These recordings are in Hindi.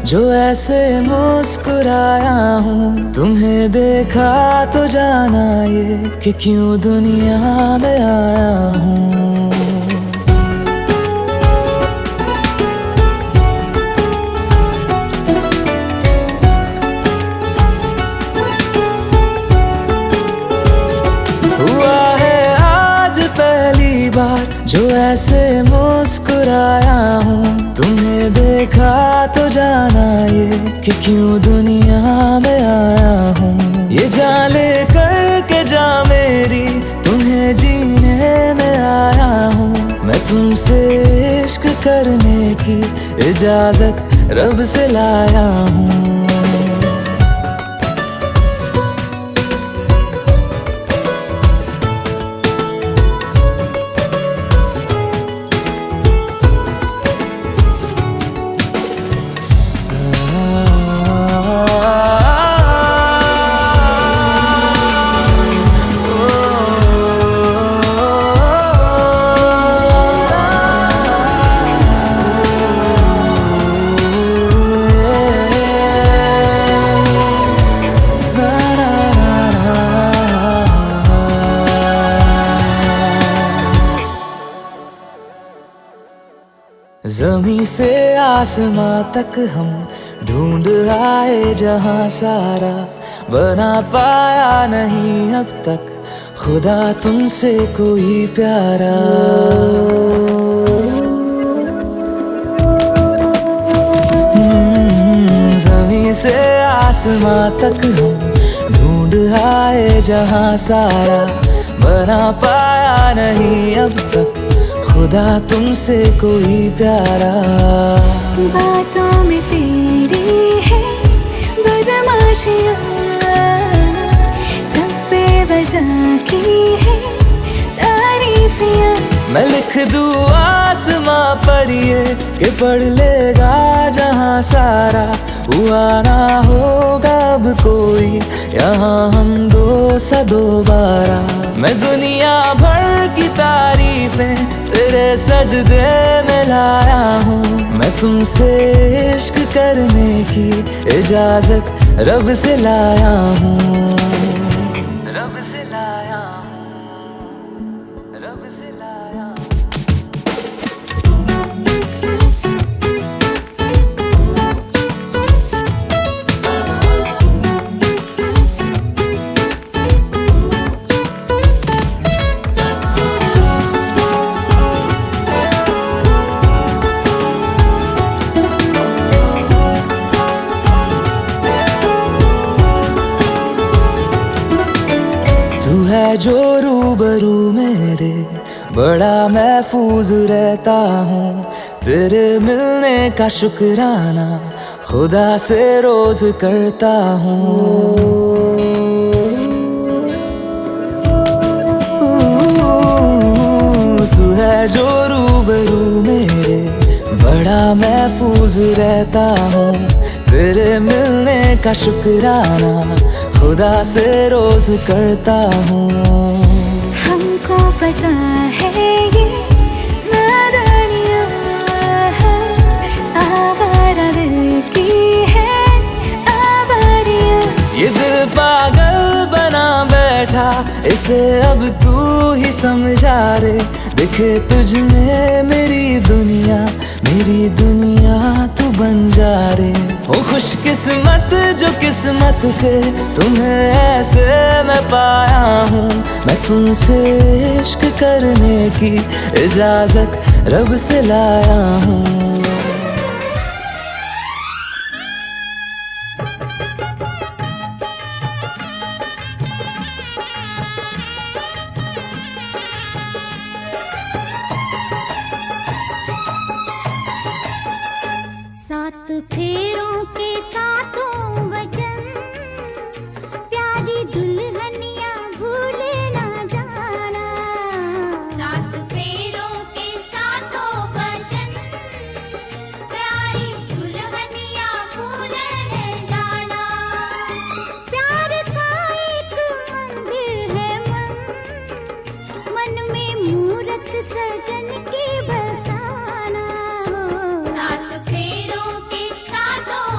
जो ऐसे मुस्कुराया हूँ। तुम्हें देखा तो जाना ये कि क्यों दुनिया में आया हूँ। हुआ है आज पहली बार जो ऐसे मुस्कुराया हूँ। तुम्हें देखा तो जाना ये कि क्यों दुनिया में आया हूँ। ये जान ले करके जा मेरी तुम्हें जीने में आया हूँ। मैं तुमसे इश्क करने की इजाजत रब से लाया हूँ। ज़मीं से आसमां तक हम ढूंढ आए जहां सारा, बना पाया नहीं अब तक खुदा तुमसे कोई प्यारा। ज़मीं से आसमां तक हम ढूंढ आए जहां सारा, बना पाया नहीं अब तक खुदा तुमसे कोई प्यारा। बातों में तेरी है बदमाशियाँ, सब पे वजह की है तारीफियाँ। मैं लिख दूँ आसमां पर ये कि पढ़ लेगा जहां सारा, हुआ ना होगा अब कोई यहाँ हम दो सा दोबारा। मैं दुनिया भर की तारीफें तेरे सजदे में लाया हूँ। मैं तुमसे इश्क करने की इजाजत रब से लाया हूँ। रब से लाया हूँ, रब से लाया हूँ। तू है जो रूबरू मेरे, बड़ा महफूज रहता हूँ। तेरे मिलने का शुक्राना खुदा से रोज करता हूँ। तू है जो रूबरू मेरे, बड़ा महफूज रहता हूँ। तेरे मिलने का शुक्राना खुदा से रोज करता हूँ। हमको पता है ये नादानियाँ आवारा दिल की है आवारियाँ। ये दिल पागल बना बैठा, इसे अब तू ही समझा रे। दिखे तुझ में मेरी दुनिया तू बन जा रे। ओ खुशकिस्मत जो किस्मत से तुम्हें ऐसे मैं पाया हूँ। मैं तुमसे इश्क करने की इजाजत रब से लाया हूँ। सात फेरों के सातों वचन, प्यारी दुल्हनिया भूले ना जाना। सात फेरों के सातों वचन, प्यारी दुल्हनिया भूले न जाना। प्यार का एक मंदिर है मन, मन में मूरत सजन की बसाना। सात फेरों के सातों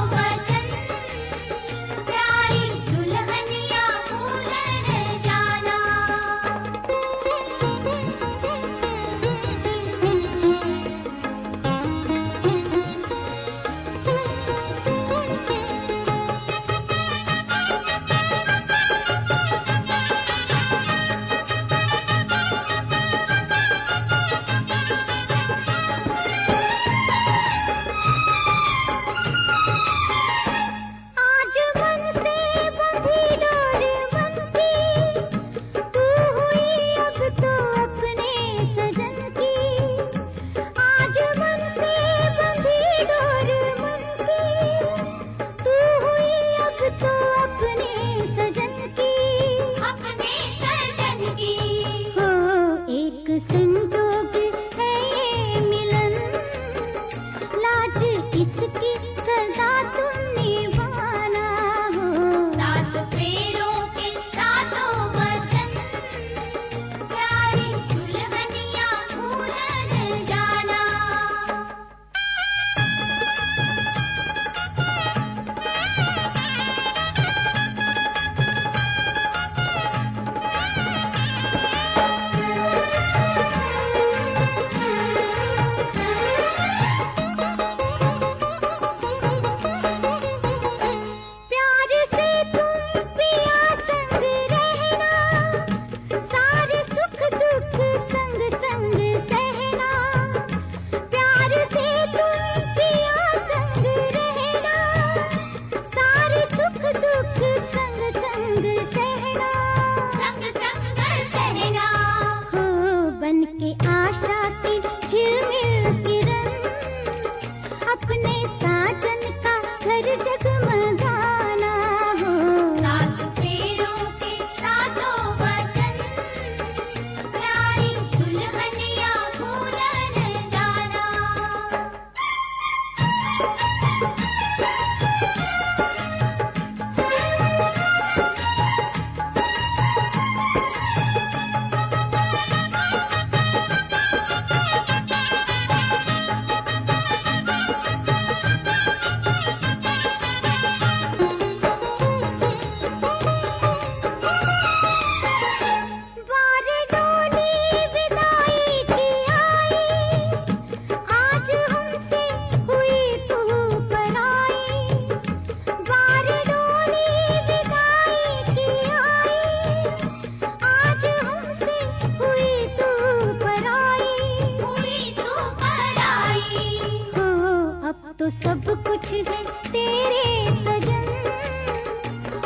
सब कुछ है तेरे सजन,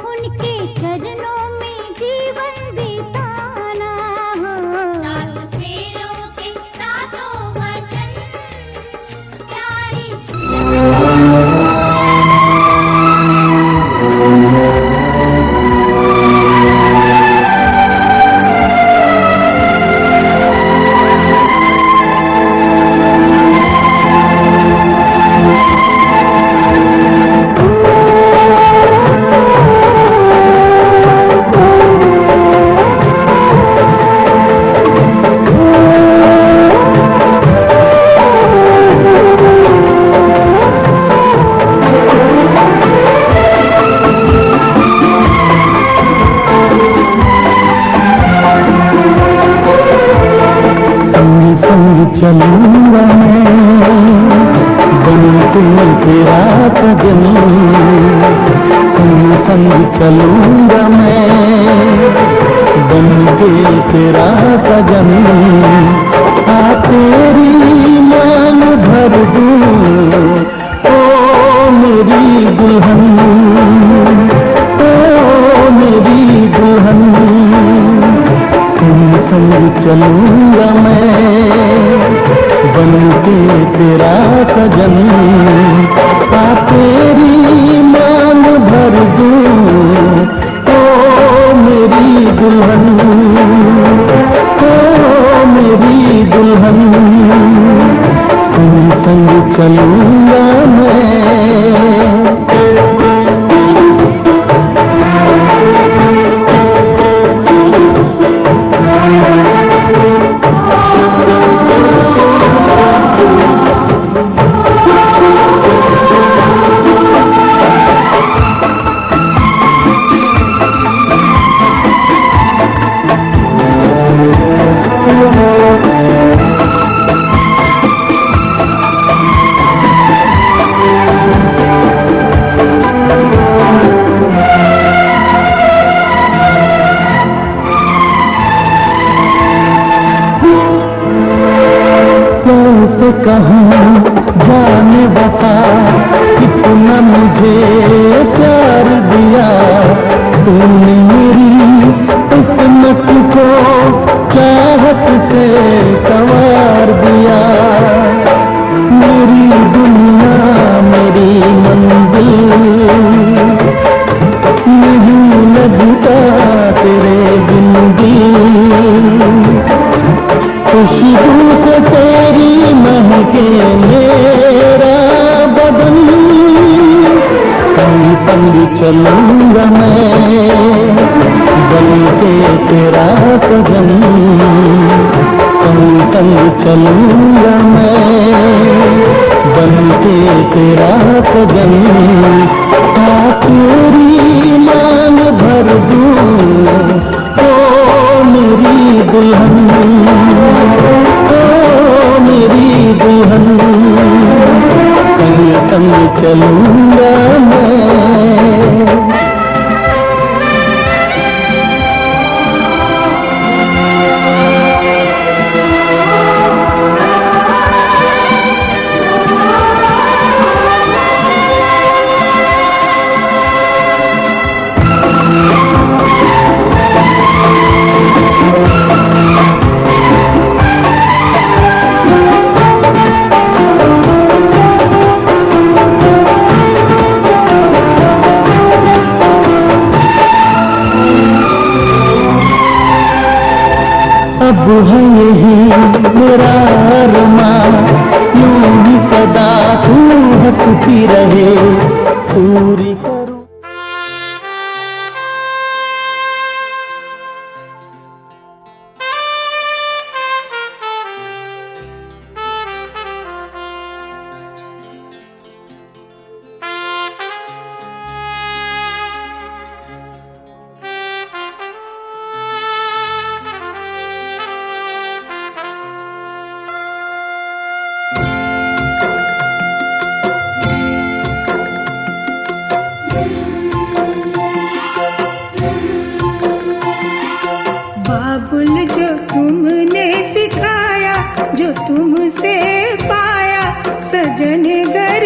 उनके चरणों में जीवन बिताना हो। सात फेरों के सातों वचन, प्यारी चलूंगा मैं बन के तेरा सजन, संग संग चलूंगा मैं बन के तेरा सजन। आ तेरी मान भर दूं ओ मेरी दुल्हन, ओ मेरी दुल्हन। संग संग चलूंगा मैं बन के तेरा सजन। आ तेरी मांग भर दूं ओ मेरी दुल्हन, ओ मेरी दुल्हन। संग संग चलूंगा मैं। कहूँ जाने बता कितना मुझे प्यार दिया तूने मेरी किस्मत को चाहत से संवार दिया। मेरी दुनिया मेरी मंजिल नहीं लगता तेरे बिन दिल। खुशबू से तेरी महके मेरा बदन। संग संग चलूंगा मैं बन के तेरा सजन। संग संग चलूंगा मैं बन के तेरा सजन। आ तेरी मांग भर दूं ओ मेरी दुल्हन, ओ मेरी दुल्हन। संग संग चलूंगा मैं। अब है यही मेरा अरमान, यूं ही सदा तू हंसती रहे पूरी करूं। बाबुल जो तुमने सिखाया, जो तुमसे पाया, सजन घर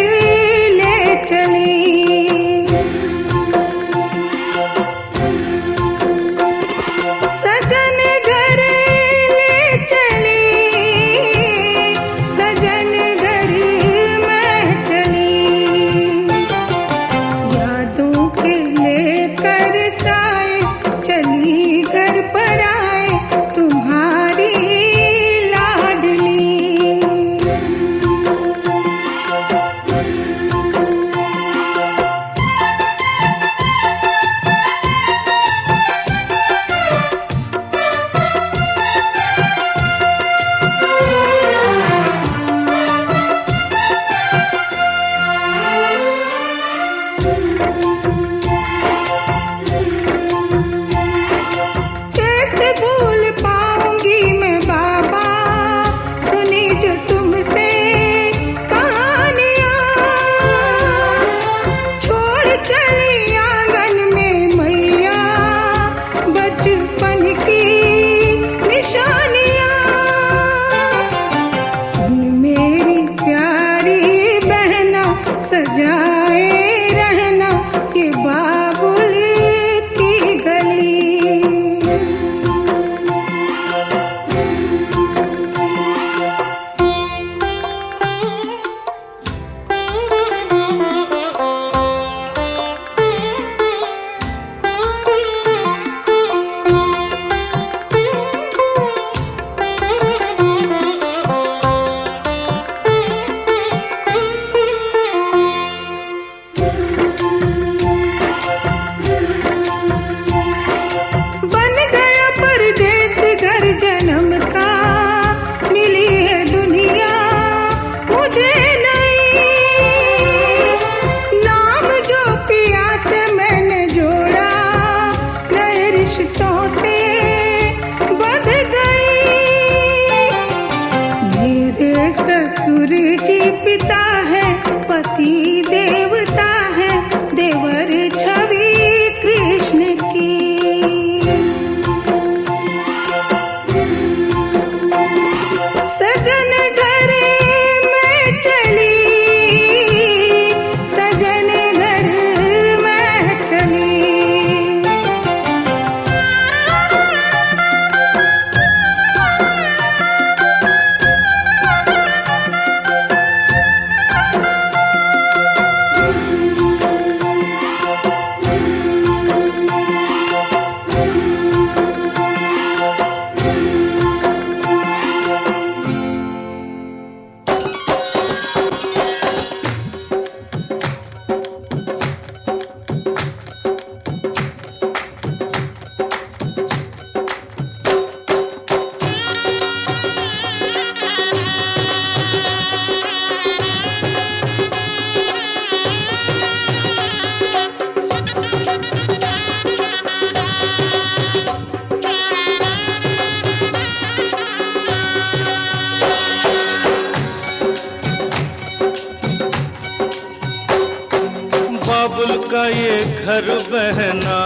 बाबुल का ये घर बहना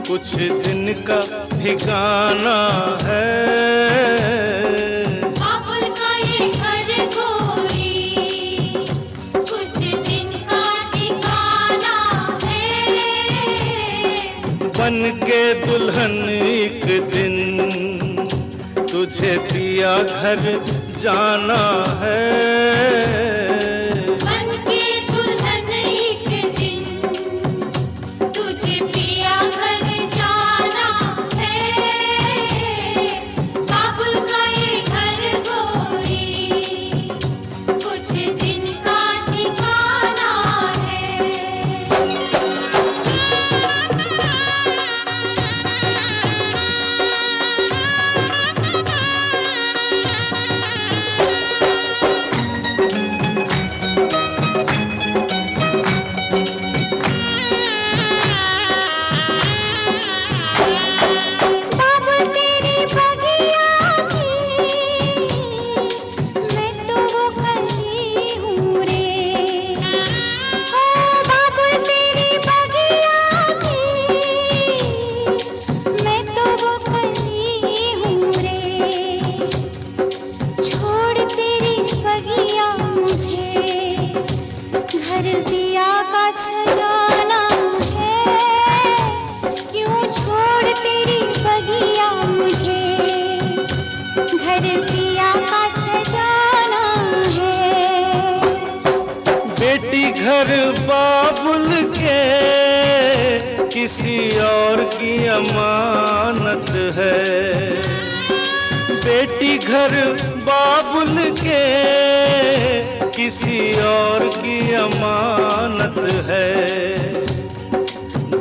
कुछ दिन का ठिकाना है। बाबुल का ये घर गोरी कुछ दिन का ठिकाना है। बन के दुल्हन एक दिन तुझे पिया घर जाना है। बन के दुल्हन एक दिन तुझे पिया घर जाना है। बाबुल का ये घर गोरी कुछ दिन का ठिकाना है। बाबुल तेरी बगिया की मैं तो वो कली हूँ रे। ओ बाबुल तेरी बगिया की मैं तो वो कली हूँ रे। छोड़ तेरी बगिया मुझे घर दिया का सजाना है। क्यों छोड़ तेरी बगिया मुझे घर दिया का सजाना है। बेटी घर बाबुल के किसी और की अमानत है। बेटी घर बाबुल के किसी और की अमानत है।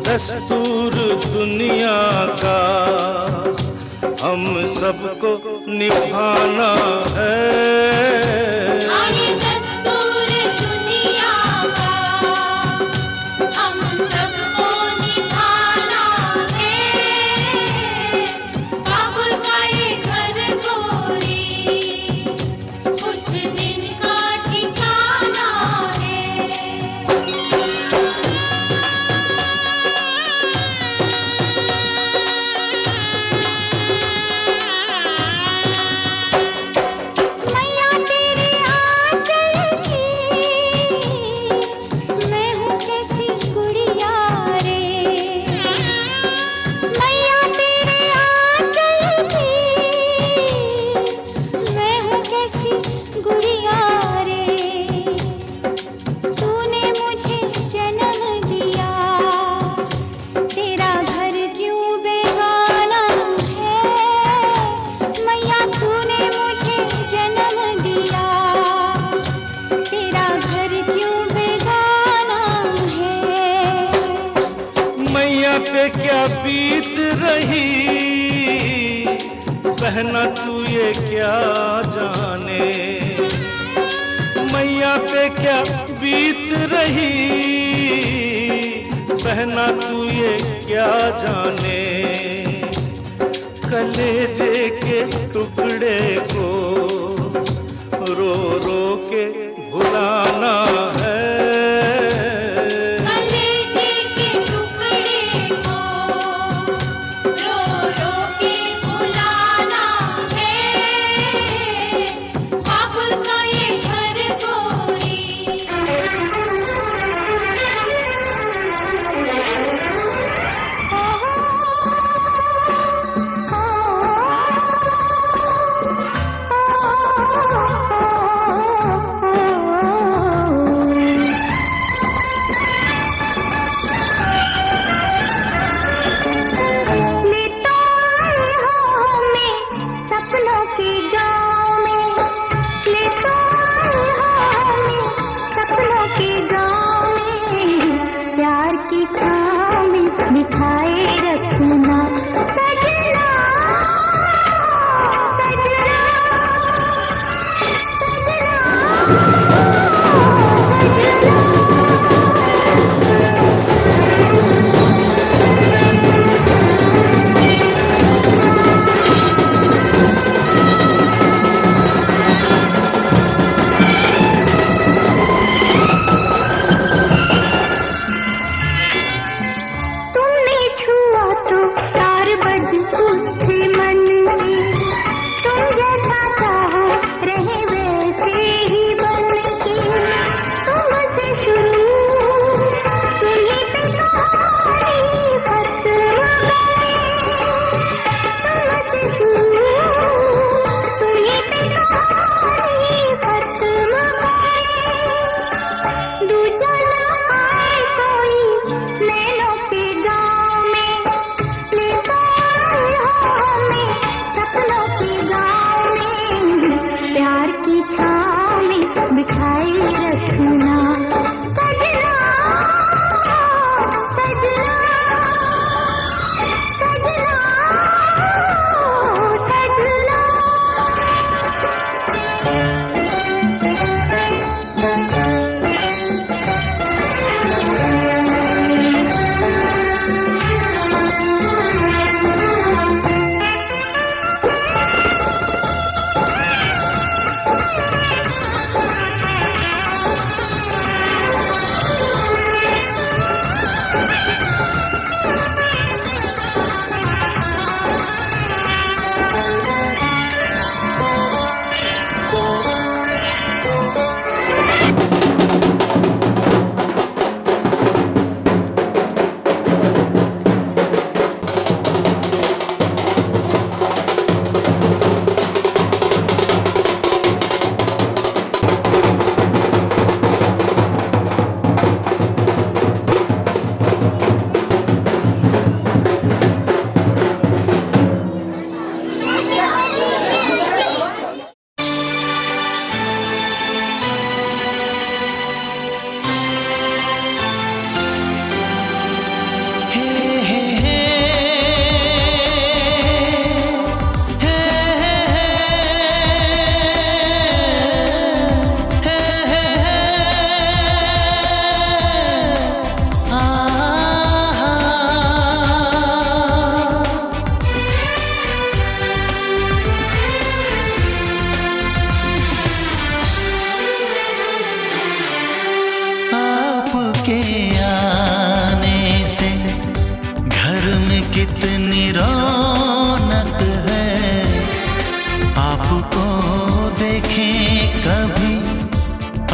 दस्तूर दुनिया का हम सबको निभाना है। आए दस्तूर दुनिया का हम सबको निभाना है। बाबुल का ये घर गोरी कुछ दिन का ठिकाना है। मैया तेरे आंचल की मैं हूँ कैसी गुड़िया रे। मैया तेरे आंचल की मैं हूँ कैसी गुड़िया रे। तूने मुझे जन्म दिया तेरा घर क्यों बेगाना है। मैया तूने मुझे जन्म दिया तेरा घर क्यों बेगाना है। मैया पे क्या बीत रही बहना तू ये क्या जाने। मैया पे क्या बीत रही बहना तू ये क्या जाने। कलेजे के टुकड़े को रो रो के भुलाना है। कलेजे के टुकड़े को रो रो के भुलाना है। बाबुल का ये घर गोरी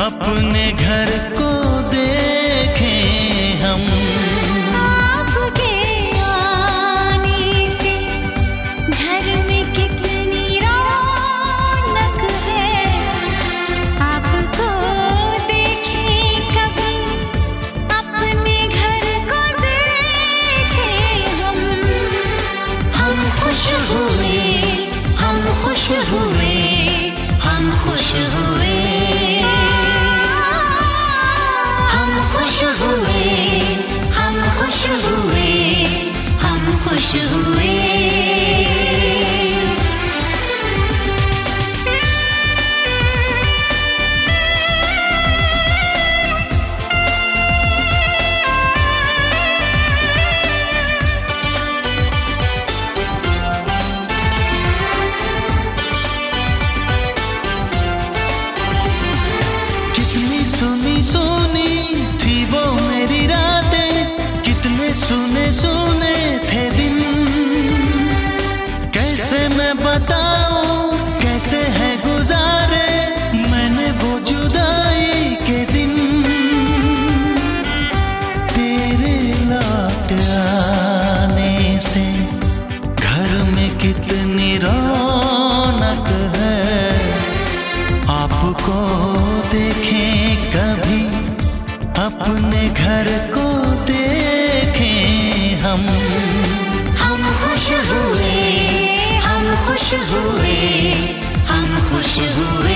अपने घर को देखें हम। आपके आने से घर में कितनी रौनक है, आपको देखें कभी, अपने घर को देखें हम। हम खुश हुए, हम खुश हुए, हम खुश हुए, हम खुश हुए, हम खुश हुए, हम खुश हुए। कितनी सुनी सुनी थी वो मेरी रातें, कितने सुने सुने थे दिन। कैसे मैं बताऊं कैसे है गुजारे मैंने वो जुदाई के दिन। तेरे लौट आने से घर में कितनी रौनक है, आपको देखें कभी, अपने घर को देखें हम। हम खुश हुए, हम खुश हुए, हम खुश हुए।